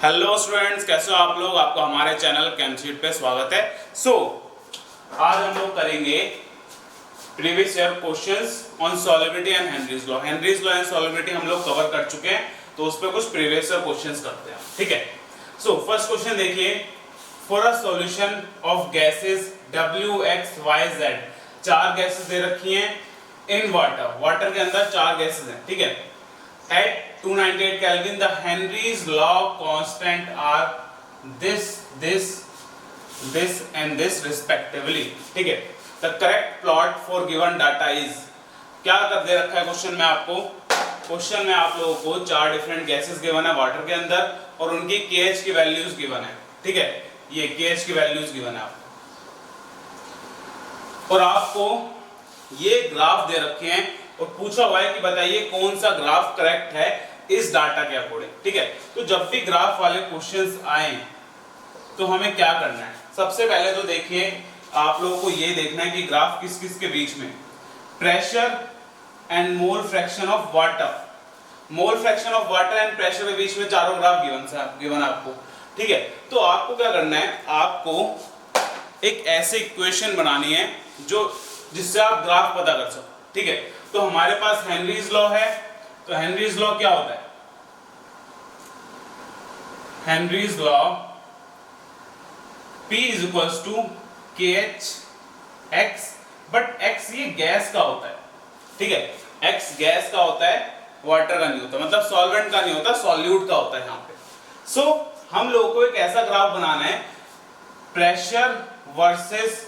Hello students, कैसे हो आप लोग। आपको हमारे चैनल केमशीट पे स्वागत है। आज हम लोग करेंगे previous year questions on solubility and Henry's law. Henry's law and solubility हम लोग कवर कर चुके हैं, तो उस पर कुछ प्रीवियस ईयर क्वेश्चंस करते हैं। ठीक है, फर्स्ट क्वेश्चन देखिए, for a solution of gases WXYZ, चार गैसेस दे रखी हैं इन वाटर, वाटर के अंदर चार गैसेस हैं। ठीक है, at 298 Kelvin, the Henry's law constant are this and this respectively. ठीक है, the correct plot for given data is, क्या कर दे रखा है क्वेश्चन में आपको। क्वेश्चन में आप लोगों को चार डिफरेंट गैसेस गिवन है वाटर के अंदर और उनकी KH की वैल्यूज गिवन है। ठीक है, ये KH की वैल्यूज गिवन है आपको, और आपको ये ग्राफ दे रखे हैं और पूछा हुआ है कि बताइए कौन सा ग्राफ करेक्ट है इस डाटा के अकॉर्डिंग। ठीक है, तो जब भी ग्राफ वाले क्वेश्चंस आए तो हमें क्या करना है। सबसे पहले तो देखिए, आप लोगों को ये देखना है कि ग्राफ किस किस के बीच में, pressure and mole fraction of water, mole fraction of water and pressure के बीच में चारों ग्राफ गिवन आपको। ठीक है, तो आपको क्या करना है, आपको एक ऐसी इक्वेशन बनानी है जिससे आप ग्राफ पता कर सको। ठीक है, तो हमारे पास हेनरीज लॉ है, तो हेनरीज लॉ क्या होता है, Henry's law P is equals to KH X, but X ये गैस का होता है। ठीक है, X गैस का होता है, वाटर का नहीं होता, मतलब सॉल्वेंट का नहीं होता, सॉल्यूट का होता है यहाँ पे। हम लोगों को एक ऐसा ग्राफ बनाना है, प्रेशर वर्सेस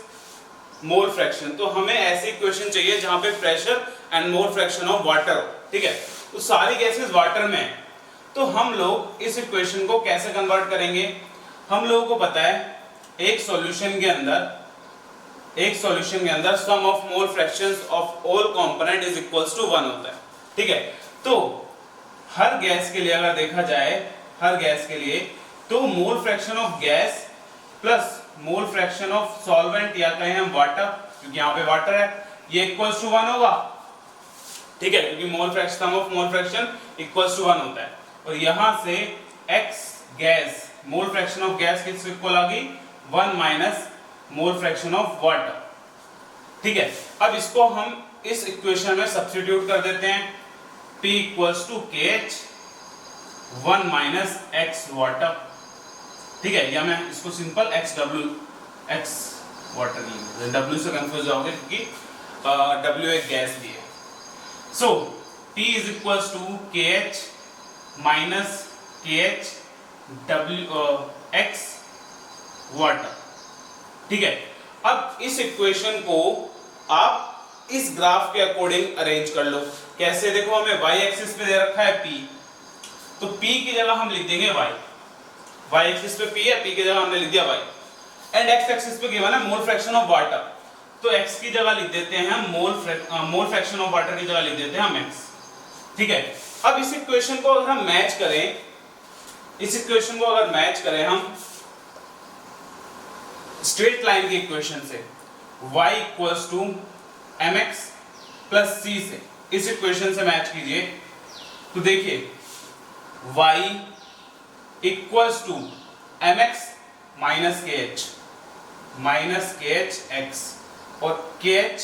मोल फ्रैक्शन। तो हमें ऐसी इक्वेशन चाहिए जहां पे pressure and mole fraction of water हो। ठीक है, तो सारी गैसेस वाटर में है, तो हम लोग इस इक्वेशन को कैसे कन्वर्ट करेंगे। हम लोगों को पता है एक सॉल्यूशन के अंदर sum of mole fractions of all component is equals to 1 होता है। ठीक है, तो हर गैस के लिए अगर देखा जाए, हर गैस के लिए तो मोल fraction of gas plus mole fraction of solvent या कहें हम वाटर, क्योंकि यहाँ पे वाटर है, ये इक्वल्स टू 1 होगा। ठीक है, क्योंकि mole fraction, sum of mole fraction equals to 1 होता है, और यहां से x gas, mole fraction of gas किस इक्वल आ गई, 1 minus mole fraction of water. ठीक है, अब इसको हम इस इक्वेशन में सब्स्टिट्यूट कर देते हैं, P equals to KH 1 minus x water. ठीक है, या मैं इसको सिंपल x वाटर लिख, W से कंफ्यूज जाओगे क्योंकि W एक गैस भी है। So P is equals to KH minus KH x water. ठीक है, अब इस इक्वेशन को आप इस ग्राफ के अकॉर्डिंग अरेंज कर लो। कैसे, देखो हमें y एक्सिस पे दे रखा है P, तो P की जगह हम लिख देंगे y एक्सिस पे P है, P की जगह हमने लिख दिया y, एंड x एक्सिस पे गिवन है मोल फ्रैक्शन ऑफ वाटर, तो x की जगह लिख देते हैं हम मोल फ्रैक्शन ऑफ वाटर की जगह लिख देते हैं हम x। ठीक है, अब इस इक्वेशन को अगर हम मैच करें, इस इक्वेशन को अगर मैच करें हम स्ट्रेट लाइन की इक्वेशन से, y equals to mx plus c से, इस इक्वेशन से मैच कीजिए, तो देखिए y equals to mx minus kh x और kh,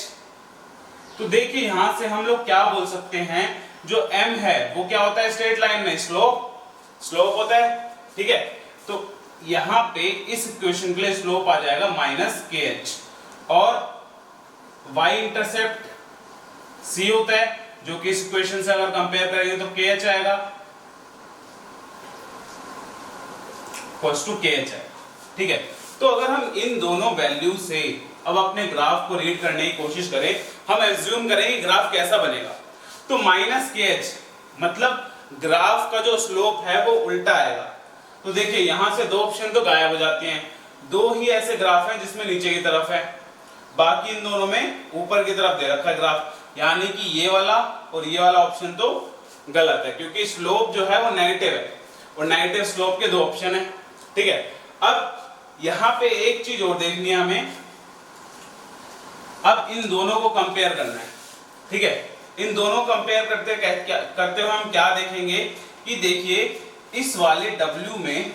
तो देखिए यहां से हम लोग क्या बोल सकते हैं, जो m है वो क्या होता है स्ट्रेट लाइन में, स्लोप होता है। ठीक है, तो यहां पे इस इक्वेशन के लिए स्लोप आ जाएगा माइनस kh, और y इंटरसेप्ट c होता है, जो कि इस इक्वेशन से अगर कंपेयर करेंगे तो kh आएगा, इक्वल्स टू kh है। ठीक है, तो अगर हम इन दोनों वैल्यू से अब अपने ग्राफ को रीड करने की कोशिश करें, हम एज्यूम करें कि ग्राफ कैसा बनेगा, तो माइनस kh मतलब ग्राफ का जो स्लोप है वो उल्टा आएगा। तो देखिए यहां से दो ऑप्शन तो गायब हो जाती हैं, दो ही ऐसे ग्राफ हैं जिसमें नीचे की तरफ है, बाकी इन दोनों में ऊपर की तरफ दे रखा है ग्राफ, यानी कि ये वाला और ये वाला ऑप्शन तो गलत है, क्योंकि स्लोप जो है वो नेगेटिव है और नेगेटिव स्लोप के दो ऑप्शन है। ठीक है, अब यहां पे एक चीज और देखनी है हमें, अब इन दोनों को कंपेयर करना है। ठीक है, इन दोनों कंपेयर करते हुए हम क्या देखेंगे कि देखिए इस वाले W में,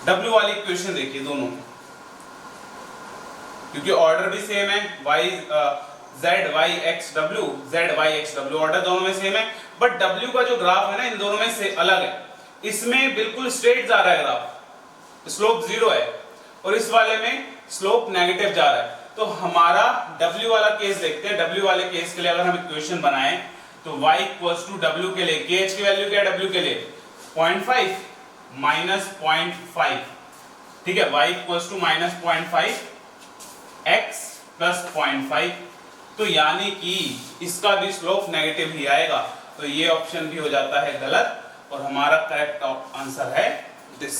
W वाली इक्वेशन देखिए दोनों में, क्योंकि ऑर्डर भी सेम है, ZYXW ऑर्डर दोनों में सेम है, बट W का जो ग्राफ है ना इन दोनों में से अलग है। इसमें बिल्कुल स्ट्रेट जा रहा है ग्राफ, स्लोप 0 है, और इस वाले में स्लोप नेगेटिव जा रहा है। तो हमारा W वाला केस देखते हैं। W वाले केस के लिए अगर हम इक्वेशन बनाएं तो y इक्वल्स टू W के लिए KH की वैल्यू क्या है W के लिए 0.5 माइनस 0.5, ठीक है, y equals to minus 0.5 x plus 0.5, तो यानी कि इसका भी स्लोप नेगेटिव ही आएगा, तो ये ऑप्शन भी हो जाता है गलत और हमारा करेक्ट आंसर है दिस।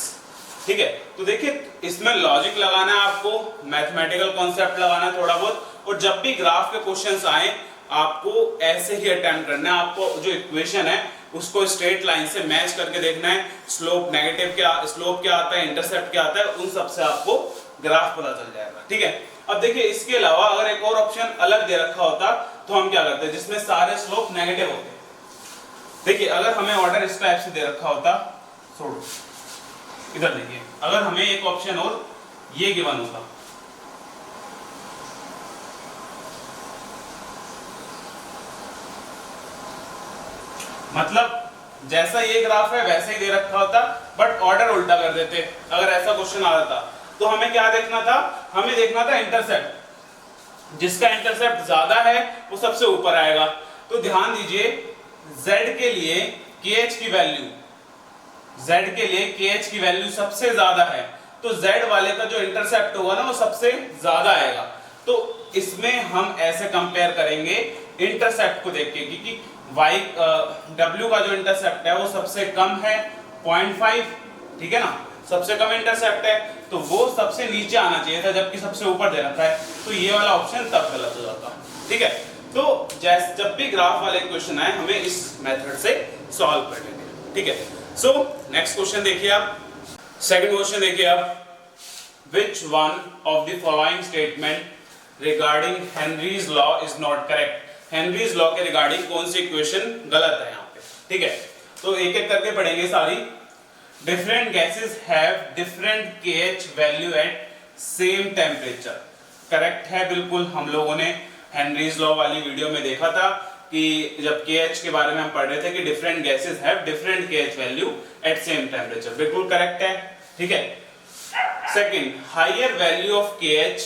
ठीक है, तो देखिए इसमें लॉजिक लगाना है आपको, मैथमेटिकल कॉन्सेप्ट लगाना है थोड़ा बहुत, और जब भी ग्राफ के क्वेश्चंस आए आपको ऐसे ही अटेम्प्ट करना है। आपको जो इक्वेशन है उसको स्ट्रेट लाइन से मैच करके देखना है, स्लोप नेगेटिव क्या, स्लोप क्या आता है, इंटरसेप्ट क्या आता है, उन सब से आपको ग्राफ पता चल जाएगा। ठीक है, अब देखिए इसके अलावा अगर एक और ऑप्शन अलग दे रखा होता तो हम क्या करते, जिसमें सारे स्लोप नेगेटिव होते। देखिए अगर हमें ऑर्डर इस टाइप से दे रखा होता, छोड़ो इधर देखिए, अगर हमें एक ऑप्शन और ये गिवन होता, मतलब जैसा ये ग्राफ है वैसे ही दे रखा होता, बट ऑर्डर उल्टा कर देते। अगर ऐसा क्वेश्चन आ रहा था तो हमें क्या देखना था, हमें देखना था इंटरसेप्ट, जिसका इंटरसेप्ट ज्यादा है वो सबसे ऊपर आएगा। तो ध्यान दीजिए z के लिए KH की वैल्यू, z के लिए KH की वैल्यू सबसे ज्यादा है, तो z वाले का जो इंटरसेप्ट होगा ना वो सबसे ज्यादा आएगा। तो इसमें हम ऐसे कंपेयर करेंगे इंटरसेप्ट को देख के, क्योंकि W का जो इंटरसेप्ट है वो सबसे कम है 0.5, ठीक है ना, सबसे कम इंटरसेप्ट है, तो वो सबसे नीचे आना चाहिए था, जबकि सबसे ऊपर दे रखा है, तो ये वाला ऑप्शन तब गलत हो जाता। ठीक है, तो जब भी ग्राफ वाले क्वेश्चन आए हमें इस मेथड से सॉल्व कर लेंगे। ठीक है, सो नेक्स्ट क्वेश्चन देखिए आप, सेकंड क्वेश्चन देखिए आप, which one of the following statement regarding Henry's law is not correct। Henrys law के रिगार्डिंग कौन सी इक्वेशन गलत है यहाँ पे। ठीक है, तो एक एक करके पढ़ेंगे सारी। Different gases have different KH value at same temperature, correct है बिल्कुल। हम लोगों ने हेनरीज लॉ वाली वीडियो में देखा था कि जब KH के बारे में हम पढ़ रहे थे कि different gases have different KH value at same temperature, बिल्कुल करेक्ट है। ठीक है, second, higher value of KH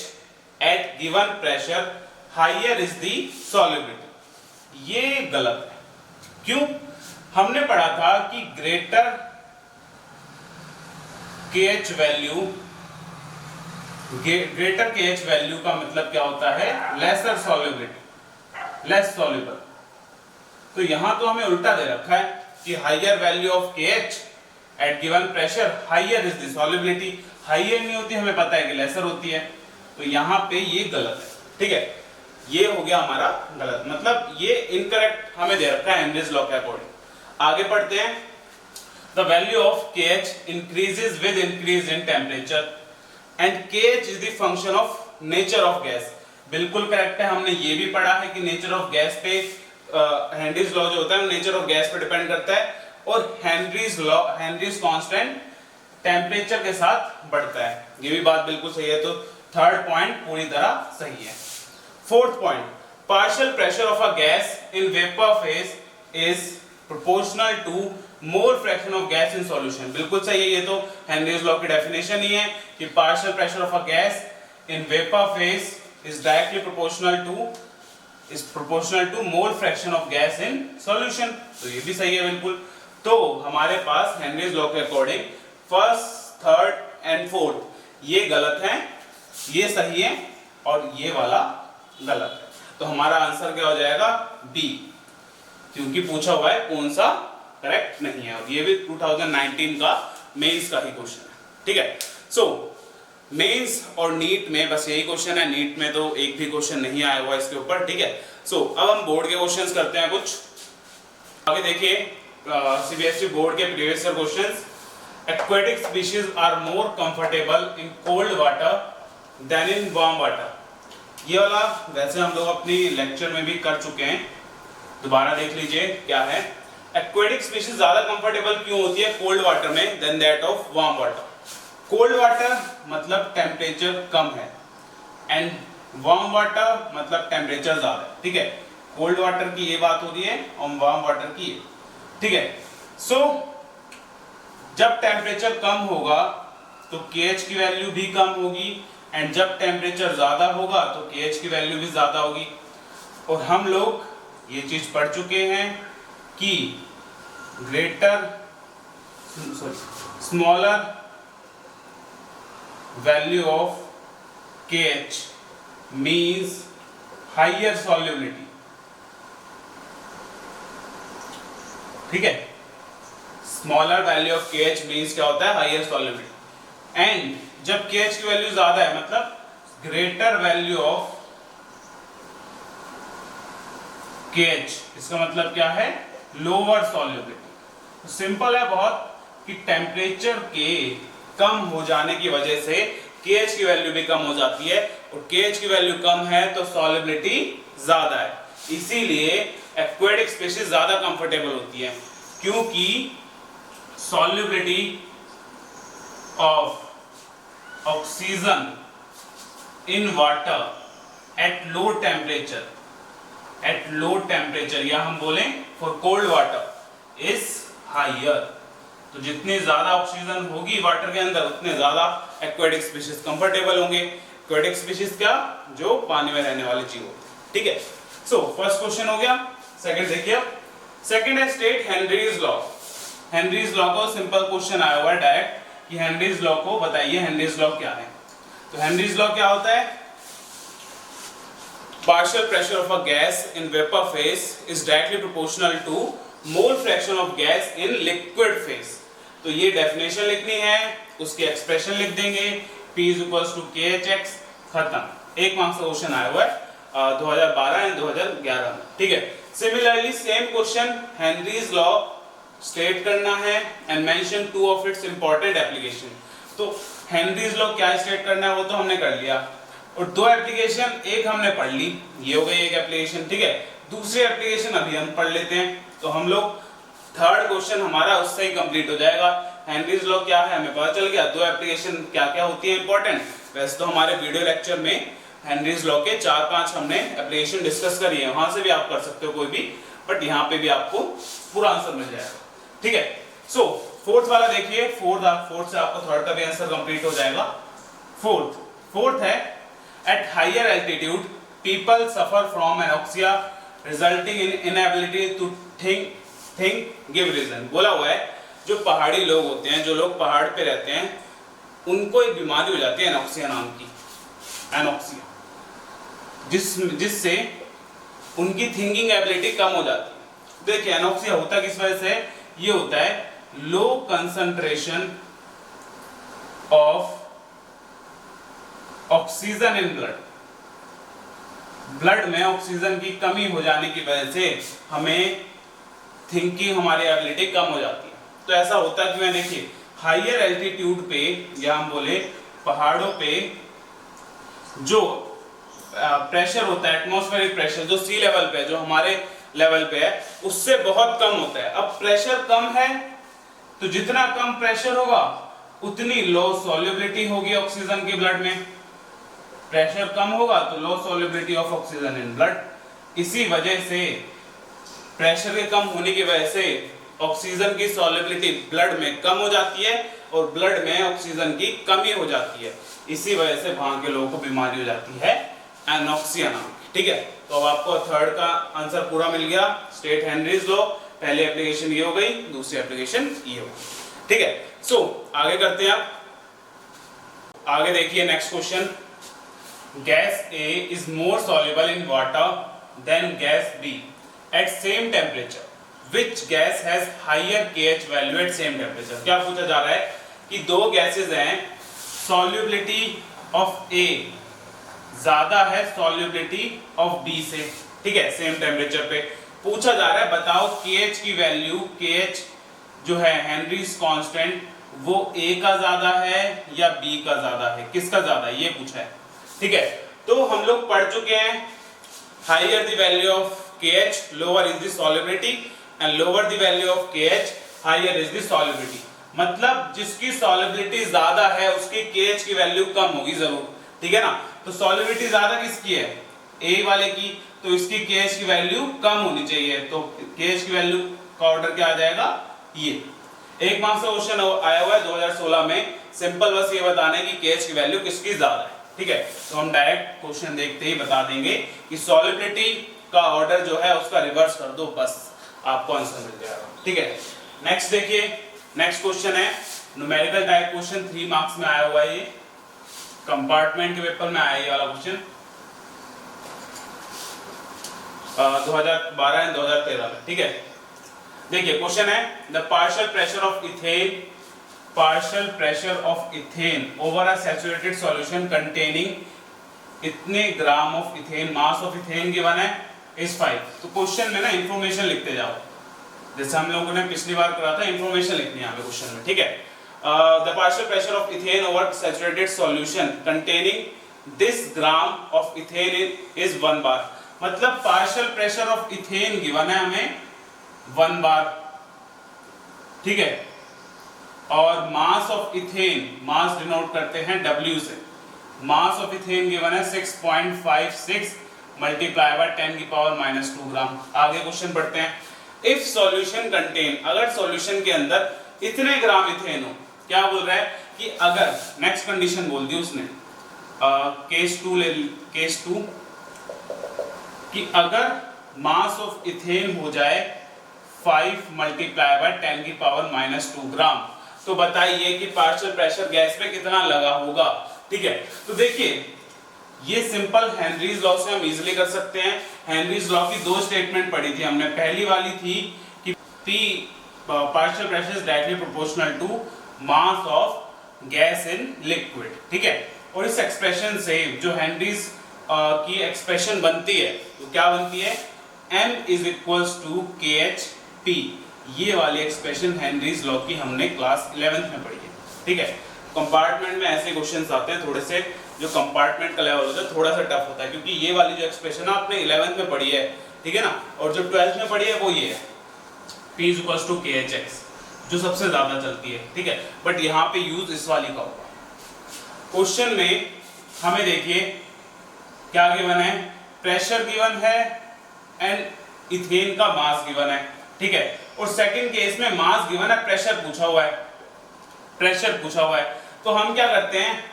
at given pressure higher is the solubility, ये गलत है। क्यों? हमने पढ़ा था कि greater KH value, greater KH value का मतलब क्या होता है, लेसर सॉल्युबिलिटी, लेस सॉल्युबल। तो यहां तो हमें उल्टा दे रखा है कि higher value of KH at given pressure higher is the solubility, higher नहीं होती, हमें पता है कि लेसर होती है, तो यहां पे ये गलत है। ठीक है, ये हो गया हमारा गलत, मतलब ये इनकरेक्ट हमें दे रखा है हेनरीज लॉ के अकॉर्डिंग। आगे पढ़ते हैं, the value of KH increases with increase in temperature and KH is the function of nature of gas, बिल्कुल करेक्ट है। हमने ये भी पढ़ा है कि नेचर ऑफ गैस पे हेनरीज लॉ जो होता है नेचर ऑफ गैस पे डिपेंड करता है, और Henry's law, Henrys constant temperature के साथ बढ़ता है, ये भी बात बिल्कुल सही है। तो थर्ड पॉइंट पूरी तरह सही है। Fourth point, partial pressure of a gas in vapour phase is proportional to mole fraction of gas in solution, बिल्कुल सही है। ये तो हेनरीज लॉ की डेफिनेशन ही है कि partial pressure of a gas in vapour phase is directly proportional to mole fraction of gas in solution, तो ये भी सही है बिल्कुल। तो हमारे पास हेनरीज लॉ के according first, third and fourth ये गलत है, ये सही है और ये वाला गलत है। तो हमारा आंसर क्या हो जाएगा, बी, क्योंकि पूछा हुआ है कौन सा करेक्ट नहीं है, और ये भी 2019 का मेंस का ही क्वेश्चन है। ठीक है, सो मेंस और नीट में बस यही क्वेश्चन है, नीट में तो एक भी क्वेश्चन नहीं आया हुआ इसके ऊपर। ठीक है, सो अब हम बोर्ड के क्वेश्चंस करते हैं कुछ। आगे देखिए CBSE बोर्ड के previous year questions, aquatic species are more comfortable in cold water than in warm water, ये वाला वैसे हम लोग अपनी लेक्चर में भी कर चुके हैं, दोबारा देख लीजिए क्या है। एक्वेटिक स्पीशीज ज्यादा कंफर्टेबल क्यों होती है कोल्ड वाटर में than that of warm water? Cold water मतलब टेम्परेचर कम है एंड वार्म वाटर मतलब टेम्परेचर ज्यादा है, ठीक है। कोल्ड वाटर की ये बात हो रही है और वार्म वाटर की ये, ठीक है। सो जब टेम्परेचर कम होगा तो KH की वैल्यू भी कम होगी एंड जब टेम्परेचर ज्यादा होगा तो KH की वैल्यू भी ज्यादा होगी। और हम लोग ये चीज पढ़ चुके हैं कि smaller value of KH means higher solubility, ठीक है। Smaller value of KH means क्या होता है? Higher solubility। एंड जब KH की वैल्यू ज्यादा है मतलब ग्रेटर वैल्यू ऑफ KH, इसका मतलब क्या है? Lower solubility। सिंपल है बहुत कि टेम्परेचर के कम हो जाने की वजह से KH की वैल्यू भी कम हो जाती है और KH की वैल्यू कम है तो सॉलिबिलिटी ज्यादा है, इसीलिए एक्वेटिक स्पीशीज ज्यादा कंफर्टेबल होती है क्योंकि solubility of oxygen in water at low temperature या हम बोलें for cold water is higher. तो जितनी ज्यादा ऑक्सीजन होगी वाटर के अंदर उतने ज्यादा एक्वेटिक स्पीशीज कंफर्टेबल होंगे। एक्वेटिक स्पीशीज क्या? जो पानी में रहने वाली जीव होती है, ठीक है। सो फर्स्ट क्वेश्चन हो गया। सेकंड देखिए, सेकंड है state Henry's law. Henry's law को सिंपल क्वेश्चन आया हुआ है डायरेक्ट कि हेनरीज लॉ को बताइए, हेनरीज लॉ क्या है? तो हेनरीज लॉ क्या होता है? partial pressure of a gas in vapor phase is directly proportional to mole fraction of gas in liquid phase। तो ये डेफिनेशन लिखनी है, उसके एक्सप्रेशन लिख देंगे, P is equals to KHX, खत्म। एक मार्क्स का क्वेश्चन आया हुआ है 2012 एंड 2011 में, ठीक है। Similarly same question Henry's law state करना है and mention two of its important application. तो हेनरीज लॉ क्या स्टेट करना है वो तो हमने कर लिया और दो एप्लीकेशन, एक हमने पढ़ ली, ये हो गई एक एप्लीकेशन, ठीक है। दूसरी एप्लीकेशन अभी हम पढ़ लेते हैं, तो हम लोग थर्ड क्वेश्चन हमारा उससे ही कंप्लीट हो जाएगा। हेनरीज लॉ क्या है हमें पता चल गया, दो एप्लीकेशन क्या क्या होती है इंपॉर्टेंट। वैसे तो हमारे वीडियो लेक्चर में हेनरीज लॉ के 4-5 हमने एप्लीकेशन डिस्कस करी है, वहां से भी आप कर सकते हो कोई भी, बट यहाँ पे भी आपको पूरा आंसर मिल जाएगा, ठीक है। सो फोर्थ वाला देखिए, फोर्थ से आपको थर्ड का भी आंसर कंप्लीट हो जाएगा। फोर्थ है at higher altitude people suffer from anoxia resulting in inability to think give reason। बोला हुआ है जो पहाड़ी लोग होते हैं, जो लोग पहाड़ पे रहते हैं, उनको एक बीमारी हो जाती है एनॉक्सिया नाम की, एनॉक्सिया, जिससे उनकी थिंकिंग एबिलिटी कम हो जाती है। देखिए एनॉक्सिया होता किस वजह से? ये होता है low concentration of oxygen in blood में ऑक्सीजन की कमी हो जाने की वजह से हमें थिंकिंग, हमारी एबिलिटी कम हो जाती है। तो ऐसा होता है कि मैं देखिए हायर एल्टीट्यूड पे या हम बोले पहाड़ों पे जो प्रेशर होता है, एटमॉस्फेरिक प्रेशर जो सी लेवल पे, जो हमारे लेवल पे है, उससे बहुत कम होता है। अब प्रेशर कम है तो जितना कम प्रेशर होगा उतनी लो सॉल्युबिलिटी होगी ऑक्सीजन के ब्लड में। प्रेशर कम होगा तो low solubility of oxygen in blood. इसी वजह से प्रेशर के कम होने की वजह से ऑक्सीजन की सॉल्युबिलिटी ब्लड में कम हो जाती है और ब्लड में ऑक्सीजन की कमी हो जाती है। इसी वजह से वहां के लोगों को बीमारी हो जाती है एनॉक्सिया नाम की, ठीक है। तो अब आपको थर्ड का आंसर पूरा मिल गया, स्टेट हेनरीज लॉ। पहली एप्लीकेशन ये हो गई, दूसरी एप्लीकेशन ये हो गई, ठीक है। सो आगे करते हैं, आप आगे देखिए next question. Gas A is more soluble in water than gas B at same temperature. Which gas has higher KH value at same temperature? क्या पूछा जा रहा है कि दो गैसेस हैं, solubility of A ज्यादा है solubility of B से, ठीक है, सेम टेम्परेचर पे। पूछा जा रहा है बताओ KH की वैल्यू, KH जो है हेनरीज कांस्टेंट, वो A का ज्यादा है या B का ज्यादा है, किसका ज्यादा है, ये पूछा है, ठीक है। तो हम लोग पढ़ चुके हैं higher the value of KH lower is the solubility. And lower the value of KH higher is the solubility. मतलब जिसकी सॉल्युबिलिटी ज्यादा है उसकी KH की वैल्यू कम होगी जरूर, ठीक है ना। तो सॉल्युबिलिटी ज्यादा किसकी है, A वाले की, तो इसकी KH की वैल्यू कम होनी चाहिए। तो KH की वैल्यू का ऑर्डर क्या आ जाएगा, ये। एक मार्क्स का क्वेश्चन आया हुआ है 2016 में, सिंपल बस ये बताना है कि KH की वैल्यू किसकी ज्यादा है, ठीक है। तो हम डायरेक्ट क्वेश्चन देखते ही बता देंगे कि सॉल्युबिलिटी का ऑर्डर जो है उसका रिवर्स कर दो, बस आपको आंसर मिल जाएगा, ठीक है। नेक्स्ट देखिए, नेक्स्ट क्वेश्चन है न्यूमेरिकल टाइप क्वेश्चन, 3 मार्क्स में आया हुआ है ये, कंपार्टमेंट के पेपर में आया ये वाला क्वेश्चन 2012 एंड 2013 में, ठीक है। देखिए क्वेश्चन है the partial pressure of ethane over a saturated solution containing इतने gram of ethane, mass of ethane given है इज 5। तो क्वेश्चन में ना इंफॉर्मेशन लिखते जाओ, जैसे हम लोगों ने पिछली बार करा था, इंफॉर्मेशन लिखनी है यहाँ पे क्वेश्चन में, ठीक है। The partial pressure of ethane over saturated solution containing this gram of ethane is 1 बार। मतलब partial pressure of ethane given है हमें 1 बार, ठीक है। और मास ऑफ इथेन, मास डिनोट करते हैं W से, मास ऑफ इथेन गिवन है 6.56 मल्टीप्लाई बाय 10 की पावर -2 ग्राम। आगे क्वेश्चन पढ़ते हैं। इफ सॉल्यूशन कंटेन, अगर सॉल्यूशन के अंदर इतने ग्राम इथेन हो, क्या बोल रहा है कि अगर, नेक्स्ट कंडीशन बोल दी उसने, केस 2 कि अगर मास ऑफ इथेन हो जाए 5 मल्टीप्लाई बाय 10 की पावर -2 ग्राम, तो बताइए कि पार्शियल प्रेशर गैस पे कितना लगा होगा, ठीक है। तो देखिए ये सिंपल हेनरीज लॉ से हम इजीली कर सकते हैं। हेनरीज लॉ की 2 स्टेटमेंट पढ़ी थी हमने। पहली वाली थी कि P partial pressure is directly proportional to mass of gas in liquid, ठीक है। और इस एक्सप्रेशन से जो हेनरीज की एक्सप्रेशन बनती है, तो क्या बनती है, M is equals to KHP। ये वाली एक्सप्रेशन हेनरीज लॉ की हमने क्लास 11th में पढ़ी है, ठीक है। कंपार्टमेंट में ऐसे क्वेश्चंस आते हैं थोड़े से, जो कंपार्टमेंट का लेवल होता है थोड़ा सा टफ होता है, क्योंकि ये वाली जो एक्सप्रेशन आपने 11th में पढ़ी है, ठीक है ना, और जो 12th में पढ़ी है वो ये है P is equals to KHX, जो सबसे ज्यादा चलती है, ठीक है। बट यहाँ पे यूज इस वाली का होगा। क्वेश्चन में हमें देखिए क्या गिवन है, प्रेशर गिवन है एंड इथेन का मास गिवन है, ठीक है। और सेकंड केस में मास गिवन है, प्रेशर पूछा हुआ है, प्रेशर पूछा हुआ है। तो हम क्या करते हैं,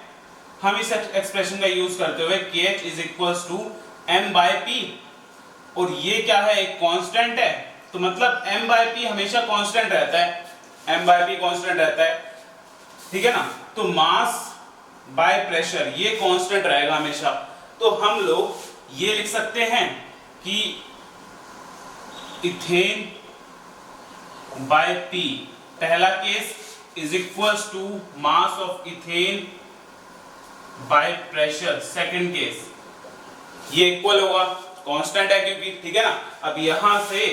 हम इस एक्सप्रेशन का यूज करते हुए KH is equals to M/P, और ये क्या है, एक कांस्टेंट है, तो मतलब M/P हमेशा कांस्टेंट रहता है, M/P कांस्टेंट रहता है, ठीक है ना। तो मास बाय प्रेशर ये कांस्टेंट रहेगा हमेशा। तो हम लोग ये लिख सकते हैं कि इथेन बाय P, पहला case is equals to mass of ethane by pressure, second case ये इक्वल होगा, कांस्टेंट है क्योंकि, ठीक है ना। अब यहां से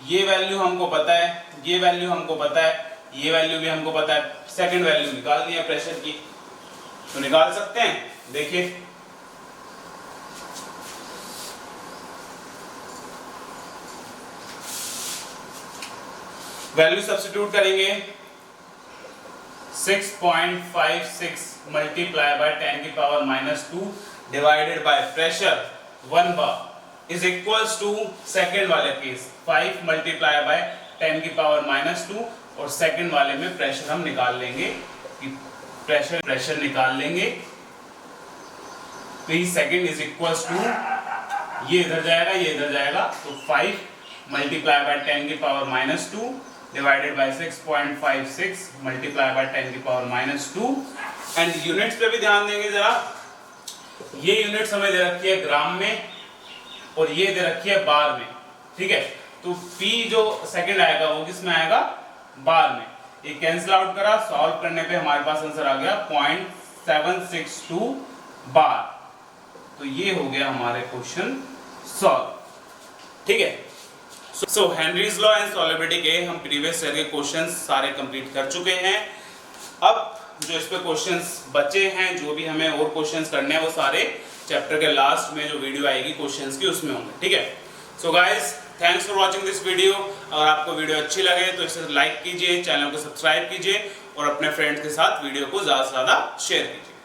ये वैल्यू हमको पता है, ये वैल्यू हमको पता है, ये वैल्यू भी हमको पता है, सेकंड वैल्यू निकालनी है प्रेशर की, तो निकाल सकते हैं। देखिए वैल्यू सब्स्टिट्यूट करेंगे, 6.56 मल्टीप्लाई बाय 10 की power -2 divided by pressure 1 bar is equals to second वाले केस 5 मल्टीप्लाई बाय 10 की पावर -2, और सेकंड वाले में प्रेशर हम निकाल लेंगे कि प्रेशर निकाल लेंगे। तो ये सेकंड इज इक्वल्स टू, ये इधर जाएगा, ये इधर जाएगा, तो 5 मल्टीप्लाई बाय 10 की power -2 divided bye 6.56 multiply by 10 की पावर -2। एंड यूनिट्स पे भी ध्यान देंगे जरा, ये यूनिट्स हमें दे रखी है ग्राम में और ये दे रखी है बार में, ठीक है। तो P जो सेकंड आएगा वो किस में आएगा, बार में। ये कैंसिल आउट करा, सॉल्व करने पे हमारे पास आंसर आ गया 0.762 बार। तो ये हो गया हमारे क्वेश्चन सॉल्व, ठीक है। सो हेनरीज लॉ एंड सॉल्युबिलिटी के हम प्रीवियस ईयर के क्वेश्चंस सारे कंप्लीट कर चुके हैं। अब जो इस पे क्वेश्चंस बचे हैं, जो भी हमें और क्वेश्चंस करने हैं, वो सारे चैप्टर के लास्ट में जो वीडियो आएगी क्वेश्चंस की उसमें होंगे, ठीक है। So guys thanks for watching this video. अगर आपको वीडियो अच्छी लगे तो इसे लाइक कीजिए, चैनल को सब्सक्राइब कीजिए और अपने फ्रेंड्स के साथ वीडियो को ज़्यादा से ज़्यादा शेयर कीजिए।